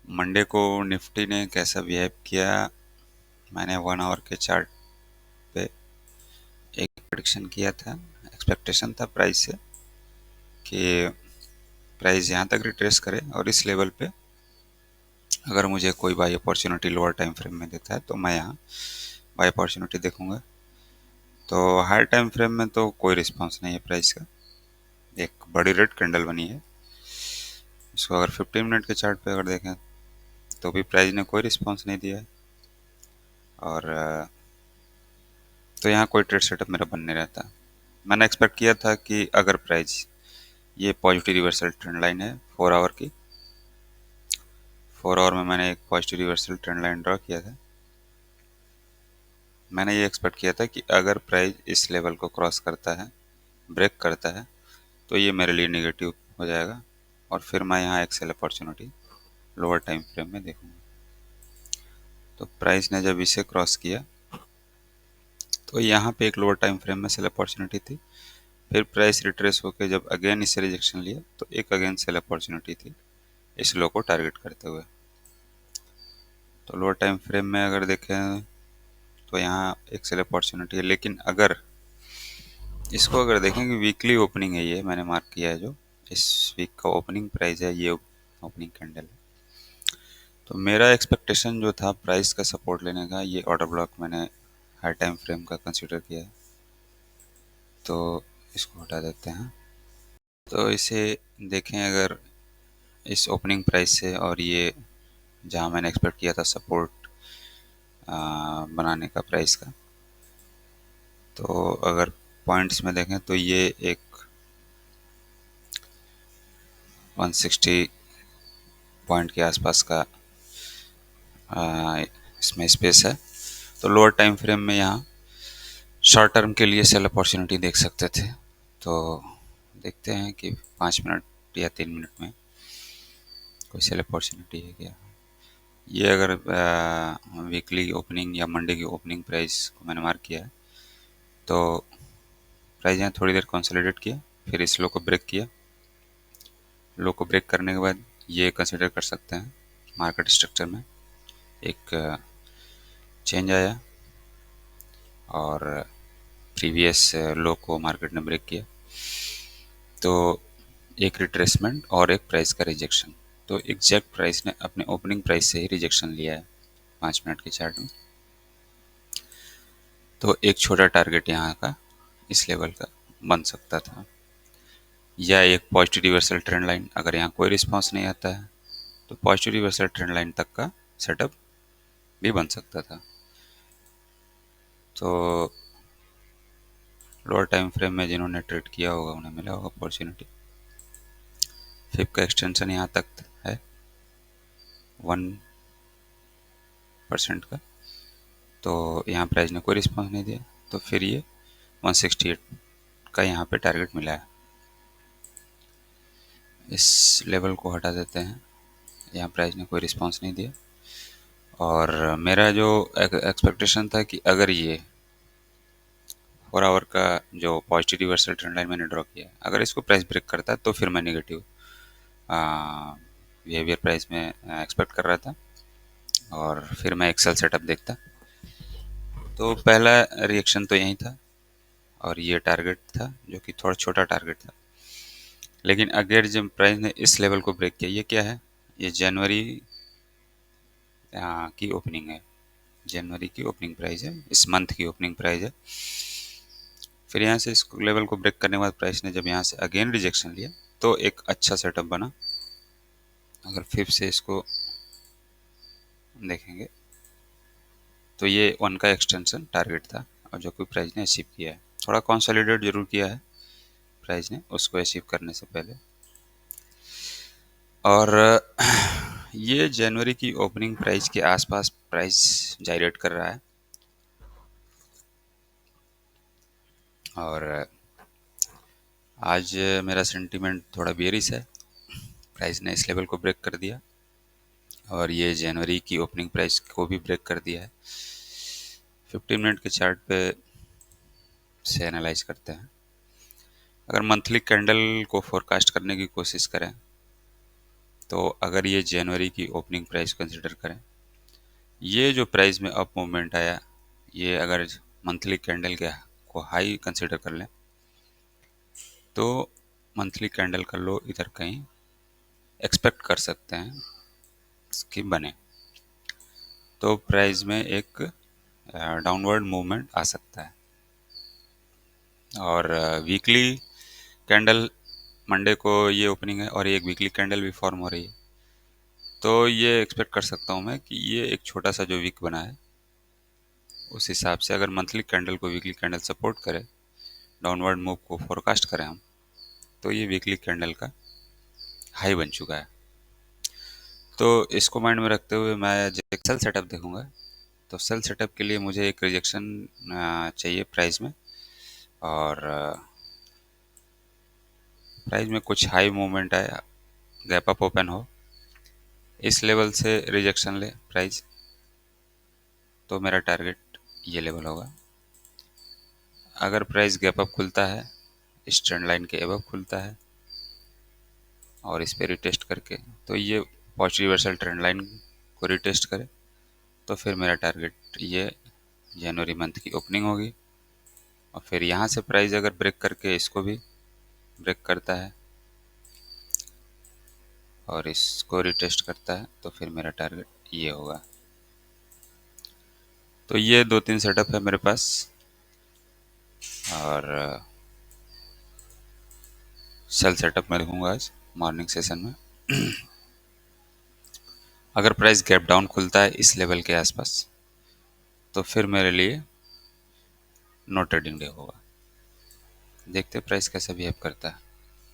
Monday को Nifty ने कैसा बिहेव किया। मैंने 1 आवर के चार्ट पे एक प्रेडिक्शन किया था, एक्सपेक्टेशन था प्राइस से कि प्राइस यहाँ तक रिट्रेस करे और इस लेवल पे अगर मुझे कोई by opportunity lower time frame में देता है तो मैं यहाँ बाई अपॉर्चुनिटी देखूंगा। तो हाई टाइम फ्रेम में तो कोई रिस्पांस नहीं है प्राइस का। एक बड़ी रेड कैंडल बनी है। इसको अगर 15 मिनट के चार्ट पे अगर देखें तो भी प्राइस ने कोई रिस्पांस नहीं दिया है। और तो यहाँ कोई ट्रेड सेटअप मेरा बन नहीं रहता। मैंने एक्सपेक्ट किया था कि अगर प्राइस ये पॉजिटिव रिवर्सल ट्रेंड लाइन है 4 आवर की, 4 आवर में मैंने एक positive reversal trend line draw किया था। मैंने ये एक्सपेक्ट किया था कि अगर प्राइस इस लेवल को क्रॉस करता है, ब्रेक करता है, तो ये मेरे लिए नेगेटिव हो जाएगा और फिर मैं यहाँ एक sell opportunity lower time frame में देखूंगा। तो प्राइस ने जब इसे क्रॉस किया तो यहाँ पे एक लोअर टाइम फ्रेम में सेल अपॉर्चुनिटी थी। फिर प्राइस रिट्रेस होकर जब अगेन इसे रिजेक्शन लिया तो एक अगेन सेल अपॉर्चुनिटी थी इस लो को टारगेट करते हुए। तो लोअर टाइम फ्रेम में अगर देखें तो यहाँ एक सेल अपॉर्चुनिटी है, लेकिन अगर इसको अगर देखें कि वीकली ओपनिंग है, ये मैंने मार्क किया है, जो इस वीक का ओपनिंग प्राइस है, ये ओपनिंग कैंडल है। तो मेरा एक्सपेक्टेशन जो था प्राइस का सपोर्ट लेने का, ये ऑर्डर ब्लॉक मैंने हाई टाइम फ्रेम का कंसीडर किया है। तो इसको हटा देते हैं। तो इसे देखें अगर इस ओपनिंग प्राइस से और ये जहाँ मैंने एक्सपेक्ट किया था सपोर्ट बनाने का प्राइस का, तो अगर पॉइंट्स में देखें तो ये एक 160 पॉइंट के आसपास का इसमें स्पेस है। तो लोअर टाइम फ्रेम में यहाँ शॉर्ट टर्म के लिए सेल अपॉर्चुनिटी देख सकते थे। तो देखते हैं कि 5 मिनट या 3 मिनट में कोई सेल अपॉर्चुनिटी है क्या। ये अगर वीकली ओपनिंग या मंडे की ओपनिंग प्राइस को मैंने मार्क किया है, तो प्राइस यहाँ थोड़ी देर कंसोलिडेट किया, फिर इस लो को ब्रेक किया। लो को ब्रेक करने के बाद ये कंसिडर कर सकते हैं मार्केट स्ट्रक्चर में एक चेंज आया और प्रीवियस लो को मार्केट ने ब्रेक किया, तो एक रिट्रेसमेंट और एक प्राइस का रिजेक्शन। तो एग्जैक्ट प्राइस ने अपने ओपनिंग प्राइस से ही रिजेक्शन लिया है 5 मिनट के चार्ट में। तो एक छोटा टारगेट यहाँ का इस लेवल का बन सकता था, या एक पॉजिटिव रिवर्सल ट्रेंड लाइन। अगर यहाँ कोई रिस्पांस नहीं आता है तो पॉजिटिव रिवर्सल ट्रेंड लाइन तक का सेटअप भी बन सकता था। तो लोअर टाइम फ्रेम में जिन्होंने ट्रेड किया होगा उन्हें मिला होगा अपॉर्चुनिटी। फिप का एक्सटेंशन यहाँ तक है 1% का, तो यहाँ प्राइस ने कोई रिस्पांस नहीं दिया, तो फिर ये 168 का यहाँ पे टारगेट मिला है। इस लेवल को हटा देते हैं, यहाँ प्राइस ने कोई रिस्पांस नहीं दिया। और मेरा जो एक्सपेक्टेशन था कि अगर ये 4 आवर का जो पॉजिटिव रिवर्सल ट्रेंड लाइन मैंने ड्रॉ किया है, अगर इसको प्राइस ब्रेक करता है तो फिर मैं नेगेटिव बिहेवियर प्राइस में एक्सपेक्ट कर रहा था और फिर मैं एक सेल सेटअप देखता। तो पहला रिएक्शन तो यही था और ये टारगेट था जो कि थोड़ा छोटा टारगेट था। लेकिन अगर जब प्राइस ने इस लेवल को ब्रेक किया, ये क्या है, ये जनवरी की ओपनिंग है, जनवरी की ओपनिंग प्राइस है, इस मंथ की ओपनिंग प्राइस है। फिर यहाँ से इस लेवल को ब्रेक करने के बाद प्राइस ने जब यहाँ से अगेन रिजेक्शन लिया तो एक अच्छा सेटअप बना। अगर फिर से इसको देखेंगे तो ये 1 का एक्सटेंशन टारगेट था और जो कि प्राइस ने अचीव किया है। थोड़ा कंसोलिडेट जरूर किया है प्राइस ने उसको अचीव करने से पहले। और ये जनवरी की ओपनिंग प्राइस के आसपास प्राइस जाइरेट कर रहा है और आज मेरा सेंटीमेंट थोड़ा बेरिश है। प्राइस ने इस लेवल को ब्रेक कर दिया और ये जनवरी की ओपनिंग प्राइस को भी ब्रेक कर दिया है। 15 मिनट के चार्ट पे से एनालाइज करते हैं। अगर मंथली कैंडल को फोरकास्ट करने की कोशिश करें तो अगर ये जनवरी की ओपनिंग प्राइस कंसिडर करें, ये जो प्राइस में अप मूवमेंट आया, ये अगर मंथली कैंडल के को हाई कंसिडर कर लें तो मंथली कैंडल का लो इधर कहीं एक्सपेक्ट कर सकते हैं इसकी बने, तो प्राइस में एक डाउनवर्ड मूवमेंट आ सकता है। और वीकली कैंडल, मंडे को ये ओपनिंग है और एक वीकली कैंडल भी फॉर्म हो रही है, तो ये एक्सपेक्ट कर सकता हूँ मैं कि ये एक छोटा सा जो वीक बना है उस हिसाब से अगर मंथली कैंडल को वीकली कैंडल सपोर्ट करे, डाउनवर्ड मूव को फोरकास्ट करें हम, तो ये वीकली कैंडल का हाई बन चुका है। तो इसको माइंड में रखते हुए मैं एक सेल सेटअप देखूंगा। तो सेल सेटअप के लिए मुझे एक रिजेक्शन चाहिए प्राइस में, और प्राइस में कुछ हाई मूवमेंट आया, गैप अप ओपन हो, इस लेवल से रिजेक्शन ले प्राइस, तो मेरा टारगेट ये लेवल होगा। अगर प्राइस गैप अप खुलता है, इस ट्रेंड लाइन के एबव खुलता है और इस पे रिटेस्ट करके, तो ये पॉजिटिव रिवर्सल ट्रेंड लाइन को रिटेस्ट करे, तो फिर मेरा टारगेट ये जनवरी मंथ की ओपनिंग होगी। और फिर यहाँ से प्राइस अगर ब्रेक करके इसको भी ब्रेक करता है और इसको रिटेस्ट करता है, तो फिर मेरा टारगेट ये होगा। तो ये 2-3 सेटअप है मेरे पास, और सेल सेटअप मैं देखूंगा आज मॉर्निंग सेशन में। अगर प्राइस गैप डाउन खुलता है इस लेवल के आसपास, तो फिर मेरे लिए नो ट्रेडिंग डे होगा। देखते हैं प्राइस कैसे बिहेव करता है।